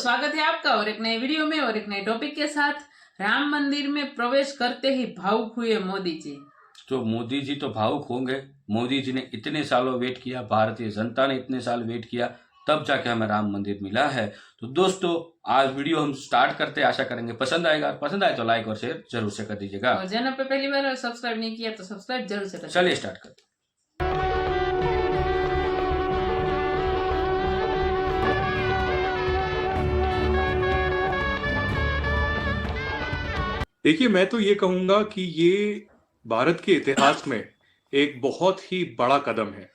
स्वागत है आपका और एक नए वीडियो में और एक नए टॉपिक के साथ। राम मंदिर में प्रवेश करते ही भावुक हुए मोदी जी। तो मोदी जी तो भावुक होंगे। मोदी जी ने इतने सालों वेट किया, भारतीय जनता ने इतने साल वेट किया, तब जाके हमें राम मंदिर मिला है। तो दोस्तों आज वीडियो हम स्टार्ट करते हैं, आशा करेंगे पसंद आएगा। पसंद आए तो लाइक और शेयर जरूर से कर दीजिएगा और चैनल पे पहली बार सब्सक्राइब नहीं किया तो सब्सक्राइब जरूर से कर। चलिए स्टार्ट करते हैं। देखिए, मैं तो ये कहूंगा कि ये भारत के इतिहास में एक बहुत ही बड़ा कदम है।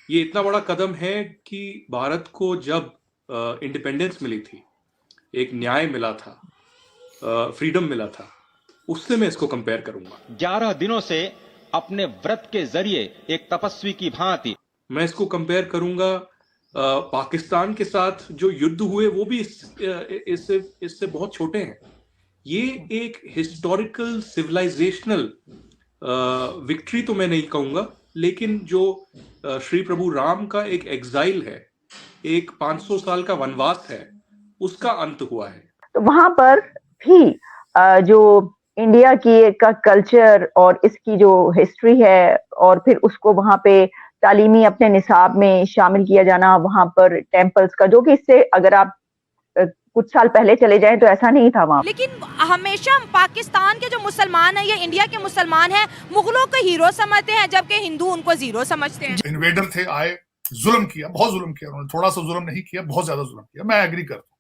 ये इतना बड़ा कदम है कि भारत को जब इंडिपेंडेंस मिली थी, एक न्याय मिला था, फ्रीडम मिला था, उससे मैं इसको कंपेयर करूंगा। 11 दिनों से अपने व्रत के जरिए एक तपस्वी की भांति मैं इसको कंपेयर करूंगा पाकिस्तान के साथ जो युद्ध हुए, वो भी इससे बहुत छोटे हैं। ये एक हिस्टोरिकल सिविलाइजेशनल विक्ट्री तो मैं नहीं कहूंगा, लेकिन जो श्री प्रभु राम का एक एग्जाइल है, एक 500 साल का वनवास है, उसका अंत हुआ है। तो वहां पर भी जो इंडिया की का कल्चर और इसकी जो हिस्ट्री है, और फिर उसको वहां पे तालीमी अपने निसाब में शामिल किया जाना, वहां पर टेम्पल्स का, जो कि इससे अगर आप कुछ साल पहले चले जाएं तो ऐसा नहीं था वहां। लेकिन हमेशा पाकिस्तान के जो मुसलमान हैं या इंडिया के मुसलमान हैं, मुगलों को हीरो समझते हैं, जबकि हिंदू उनको जीरो समझते हैं। इन्वेडर थे, आए, जुल्म किया, बहुत जुल्म किया उन्होंने। थोड़ा सा जुल्म नहीं किया, बहुत ज्यादा जुल्म किया। मैं एग्री करता हूँ,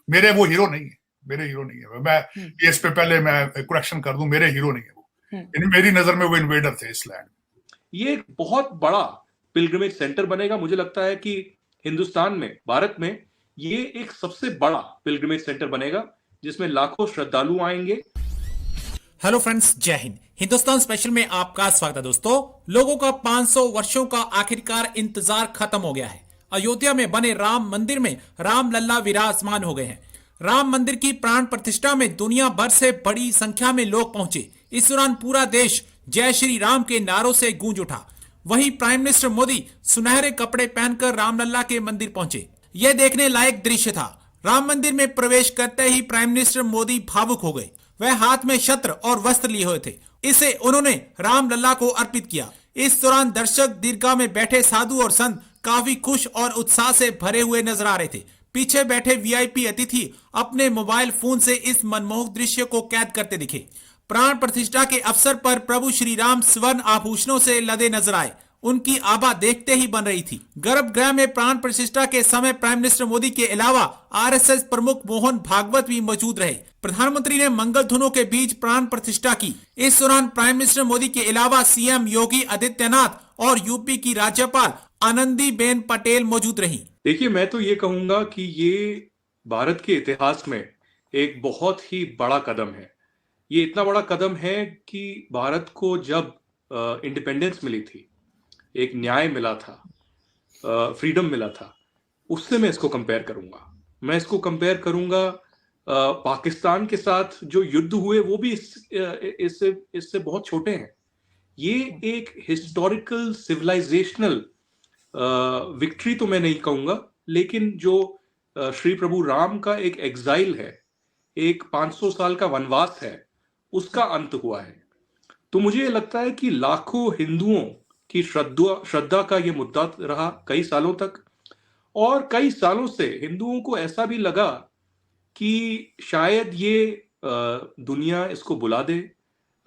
मेरे वो हीरो नहीं है, मेरे हीरो नहीं है। मैं इस पे पहले मैं करेक्शन कर दूं, मेरे हीरो नहीं है वो। मेरी नजर में वो इन्वेडर थे इस लैंड में। ये एक बहुत बड़ा पिलग्रिमेज सेंटर बनेगा। मुझे लगता है कि हिंदुस्तान में, भारत में ये एक सबसे बड़ा पिलग्रिमेज सेंटर बनेगा, जिसमें लाखों श्रद्धालु आएंगे। हेलो फ्रेंड्स, जय हिंद। हिंदुस्तान स्पेशल में आपका स्वागत है। दोस्तों, लोगों का 500 वर्षों का आखिरकार इंतजार खत्म हो गया है। अयोध्या में बने राम मंदिर में राम लल्ला विराजमान हो गए हैं। राम मंदिर की प्राण प्रतिष्ठा में दुनिया भर से बड़ी संख्या में लोग पहुंचे। इस दौरान पूरा देश जय श्री राम के नारों से गूंज उठा। वहीं प्राइम मिनिस्टर मोदी सुनहरे कपड़े पहनकर रामलल्ला के मंदिर पहुंचे। यह देखने लायक दृश्य था। राम मंदिर में प्रवेश करते ही प्राइम मिनिस्टर मोदी भावुक हो गए। वह हाथ में छत्र और वस्त्र लिए हुए थे। इसे उन्होंने रामलल्ला को अर्पित किया। इस दौरान दर्शक दीर्घा में बैठे साधु और संत काफी खुश और उत्साह से भरे हुए नजर आ रहे थे। पीछे बैठे वीआईपी अतिथि अपने मोबाइल फोन से इस मनमोहक दृश्य को कैद करते दिखे। प्राण प्रतिष्ठा के अवसर पर प्रभु श्री राम स्वर्ण आभूषणों से लदे नजर आए। उनकी आभा देखते ही बन रही थी। गर्भगृह में प्राण प्रतिष्ठा के समय प्राइम मिनिस्टर मोदी के अलावा आरएसएस प्रमुख मोहन भागवत भी मौजूद रहे। प्रधानमंत्री ने मंगल धुनों के बीच प्राण प्रतिष्ठा की। इस दौरान प्राइम मिनिस्टर मोदी के अलावा सीएम योगी आदित्यनाथ और यूपी की राज्यपाल आनंदीबेन पटेल मौजूद रही। देखिए, मैं तो ये कहूंगा कि ये भारत के इतिहास में एक बहुत ही बड़ा कदम है। ये इतना बड़ा कदम है कि भारत को जब इंडिपेंडेंस मिली थी, एक न्याय मिला था, फ्रीडम मिला था, उससे मैं इसको कंपेयर करूंगा। मैं इसको कंपेयर करूंगा पाकिस्तान के साथ जो युद्ध हुए, वो भी इससे बहुत छोटे हैं। ये एक हिस्टोरिकल सिविलाइजेशनल विक्ट्री तो मैं नहीं कहूंगा, लेकिन जो श्री प्रभु राम का एक एग्जाइल है, एक 500 साल का वनवास है, उसका अंत हुआ है। तो मुझे लगता है कि लाखों हिंदुओं की श्रद्धा का ये मुद्दा रहा कई सालों तक, और कई सालों से हिंदुओं को ऐसा भी लगा कि शायद ये दुनिया इसको बुला दे,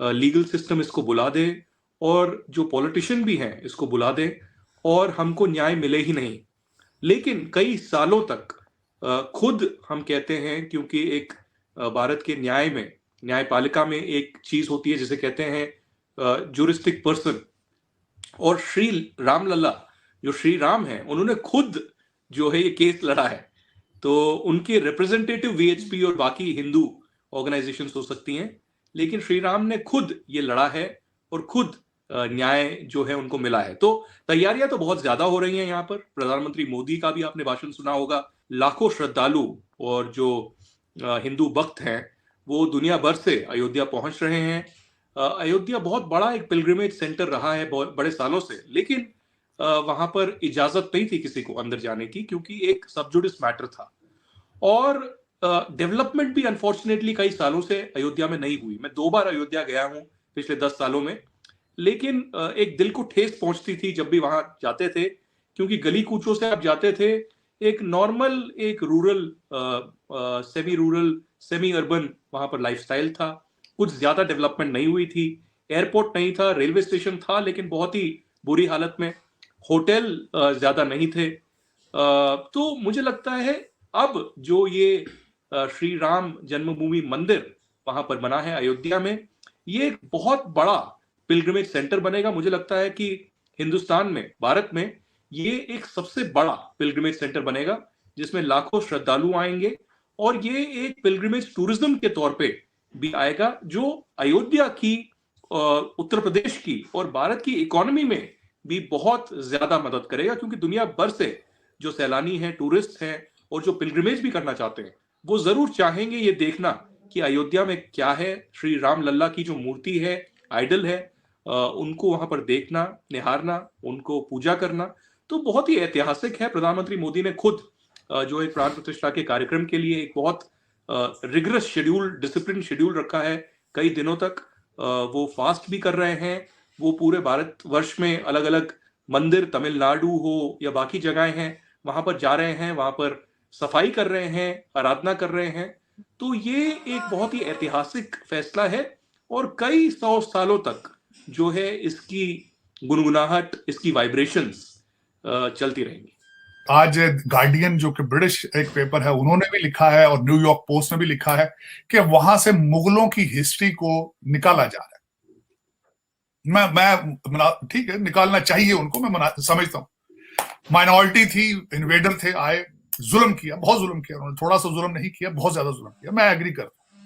लीगल सिस्टम इसको बुला दे, और जो पॉलिटिशियन भी हैं इसको बुला दे, और हमको न्याय मिले ही नहीं। लेकिन कई सालों तक खुद हम कहते हैं, क्योंकि एक भारत के न्याय में, न्यायपालिका में एक चीज होती है जिसे कहते हैं ज्यूरिस्टिक पर्सन, और श्री राम लल्ला, जो श्री राम हैं, उन्होंने खुद जो है ये केस लड़ा है। तो उनके रिप्रेजेंटेटिव वीएचपी और बाकी हिंदू ऑर्गेनाइजेशंस हो सकती हैं, लेकिन श्री राम ने खुद ये लड़ा है और खुद न्याय जो है उनको मिला है। तो तैयारियां तो बहुत ज्यादा हो रही हैं यहाँ पर। प्रधानमंत्री मोदी का भी आपने भाषण सुना होगा। लाखों श्रद्धालु और जो हिंदू भक्त हैं वो दुनिया भर से अयोध्या पहुंच रहे हैं। अयोध्या बहुत बड़ा एक पिलग्रिमेज सेंटर रहा है बहुत बड़े सालों से, लेकिन वहां पर इजाजत नहीं थी किसी को अंदर जाने की, क्योंकि एक सब जुडिस मैटर था। और डेवलपमेंट भी अनफॉर्चुनेटली कई सालों से अयोध्या में नहीं हुई। मैं 2 बार अयोध्या गया हूं पिछले 10 सालों में, लेकिन एक दिल को ठेस पहुंचती थी जब भी वहां जाते थे, क्योंकि गली कूचों से आप जाते थे, एक नॉर्मल, एक rural, semi rural, semi urban वहां पर लाइफस्टाइल था। कुछ ज्यादा डेवलपमेंट नहीं हुई थी, एयरपोर्ट नहीं था, रेलवे स्टेशन था लेकिन बहुत ही बुरी हालत में, होटल ज्यादा नहीं थे। तो मुझे लगता है अब जो ये श्री राम जन्मभूमि मंदिर वहां पर बना है अयोध्या में, ये एक बहुत बड़ा पिलग्रिमेज सेंटर बनेगा। मुझे लगता है कि हिंदुस्तान में, भारत में ये एक सबसे बड़ा पिलग्रिमेज सेंटर बनेगा जिसमें लाखों श्रद्धालु आएंगे, और ये एक पिलग्रिमेज टूरिज्म के तौर पे भी आएगा जो अयोध्या की, उत्तर प्रदेश की और भारत की इकोनॉमी में भी बहुत ज्यादा मदद करेगा, क्योंकि दुनिया भर से जो सैलानी हैं, टूरिस्ट हैं और जो पिलग्रिमेज भी करना चाहते हैं, वो जरूर चाहेंगे ये देखना कि अयोध्या में क्या है। श्री राम लल्ला की जो मूर्ति है, आइडल है, उनको वहां पर देखना, निहारना, उनको पूजा करना, तो बहुत ही ऐतिहासिक है। प्रधानमंत्री मोदी ने खुद जो एक प्राण प्रतिष्ठा के कार्यक्रम के लिए एक बहुत रिगरस शेड्यूल, डिसिप्लिन शेड्यूल रखा है। कई दिनों तक वो फास्ट भी कर रहे हैं। वो पूरे भारत वर्ष में अलग अलग मंदिर, तमिलनाडु हो या बाकी जगहें हैं, वहां पर जा रहे हैं, वहां पर सफाई कर रहे हैं, आराधना कर रहे हैं। तो ये एक बहुत ही ऐतिहासिक फैसला है और कई 100 सालों तक जो है इसकी गुनगुनाहट, इसकी वाइब्रेशंस चलती रहेंगी। आज गार्डियन जो कि ब्रिटिश एक पेपर है, उन्होंने भी लिखा है और न्यूयॉर्क पोस्ट ने भी लिखा है कि वहां से मुगलों की हिस्ट्री को निकाला जा रहा है। मैं ठीक है, निकालना चाहिए उनको, मैं समझता हूं। माइनॉरिटी थी, इन्वेडर थे, आए, जुल्म किया, बहुत जुल्म किया उन्होंने, थोड़ा सा जुल्म नहीं किया, बहुत ज्यादा जुल्म किया। मैं एग्री करता हूं,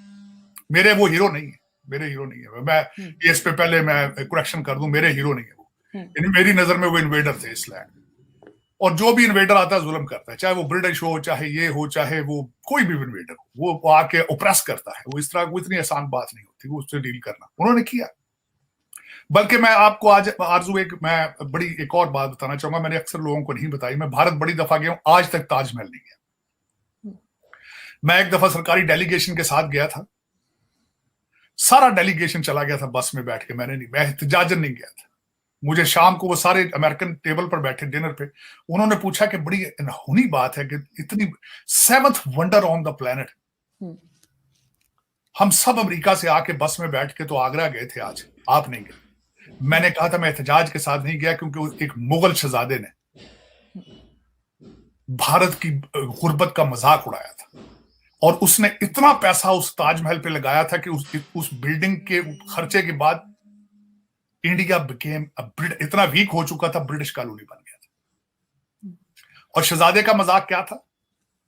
मेरे वो हीरो नहीं है, मेरे हीरो नहीं है। मैं इस पे पहले मैं करेक्शन कर दूं, मेरे हीरो नहीं है वो। मेरी नजर में वो इन्वेडर थे इस लैंड, और जो भी इन्वेडर आता है जुल्म करता है, चाहे वो ब्रिटिश हो, चाहे ये हो, चाहे वो कोई भी इन्वेडर हो, वो आके ओप्रेस करता है। वो इस तरह, वो इतनी आसान बात नहीं होती वो उससे डील करना, उन्होंने किया। बल्कि मैं आपको आज आरजू मैं बड़ी एक और बात बताना चाहूंगा, मैंने अक्सर लोगों को नहीं बताई। मैं भारत बड़ी दफा गया हूं, आज तक ताजमहल नहीं गया। मैं एक दफा सरकारी डेलीगेशन के साथ गया था, सारा डेलीगेशन चला गया था बस में बैठ के, मैं एहतजाजन नहीं गया था। मुझे शाम को वो सारे अमेरिकन टेबल पर बैठे डिनर पे, उन्होंने पूछा कि बड़ी अनहोनी बात है कि इतनी 7th wonder on the planet, हम सब अमेरिका से आके बस में बैठ के तो आगरा गए थे, आज आप नहीं गए। मैंने कहा था मैं एहतजाज के साथ नहीं गया क्योंकि एक मुगल शहजादे ने भारत की गुर्बत का मजाक उड़ाया था, और उसने इतना पैसा उस ताजमहल पे लगाया था कि उस बिल्डिंग के खर्चे के बाद इंडिया बिकेम इतना वीक हो चुका था, ब्रिटिश कॉलोनी बन गया था। और शहजादे का मजाक क्या था?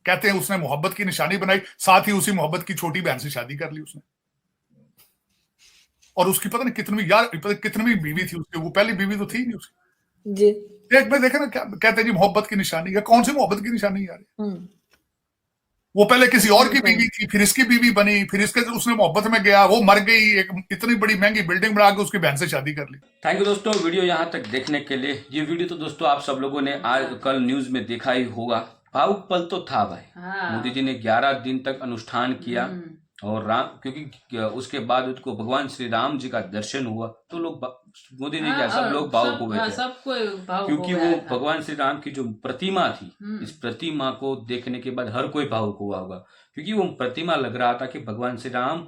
कहते हैं उसने मोहब्बत की निशानी बनाई, साथ ही उसी मोहब्बत की छोटी बहन से शादी कर ली उसने, और उसकी पता नहीं कितनी बीवी थी उसकी, वो पहली बीवी तो थी नहीं उसकी जी। एक में देखे ना, क्या कहते हैं जी मोहब्बत की निशानी है। कौन सी मोहब्बत की निशानी यार? वो पहले किसी और की बीवी थी, फिर इसकी बीवी बनी, फिर इसके उसने मोहब्बत में गया, वो मर गई, एक इतनी बड़ी महंगी बिल्डिंग बना के उसकी बहन से शादी कर ली। थैंक यू दोस्तों, वीडियो यहाँ तक देखने के लिए। ये वीडियो तो दोस्तों आप सब लोगों ने आज कल न्यूज में देखा ही होगा। भावुक पल तो था भाई। मोदी जी ने 11 दिन तक अनुष्ठान किया, और राम, क्योंकि उसके बाद उसको भगवान श्री राम जी का दर्शन हुआ तो लोग, मोदी ने क्या, सब लोग भावुक हुए थे, क्योंकि वो भगवान श्री राम की जो प्रतिमा थी, इस प्रतिमा को देखने के बाद हर कोई भावुक हुआ होगा, क्योंकि वो प्रतिमा लग रहा था कि भगवान श्री राम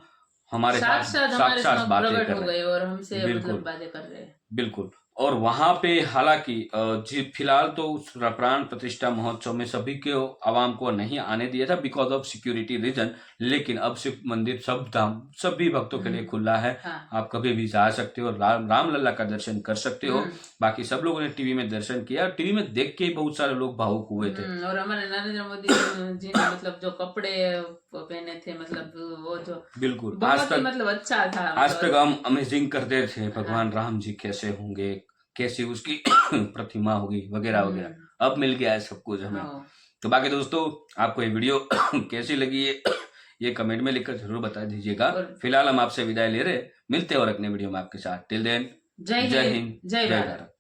हमारे साथ साथ बातें कर रहे हैं और हमसे बातें कर रहे हैं। बिल्कुल। और वहां पे हालांकि फिलहाल तो उस प्राण प्रतिष्ठा महोत्सव में सभी के आवाम को नहीं आने दिया था बिकॉज ऑफ सिक्योरिटी रीजन, लेकिन अब से मंदिर सभी भक्तों के लिए खुला है। आप कभी भी जा सकते हो, राम लल्ला का दर्शन कर सकते हो। बाकी सब लोगों ने टीवी में दर्शन किया, टीवी में देख के बहुत सारे लोग भावुक हुए थे। और हमारे नरेंद्र मोदी जी ने मतलब जो कपड़े पहने थे, मतलब वो जो बिल्कुल आज तक मतलब अच्छा था, आज तक हम अमेजिंग करते थे भगवान राम जी कैसे होंगे, कैसी उसकी प्रतिमा होगी वगैरह वगैरह। अब मिल गया है सब कुछ हमें। तो बाकी दोस्तों आपको ये वीडियो कैसी लगी है ये कमेंट में लिखकर जरूर बता दीजिएगा। फिलहाल हम आपसे विदाई ले रहे, मिलते हैं और अगले वीडियो में आपके साथ। टिल देन जय हिंद, जय भारत।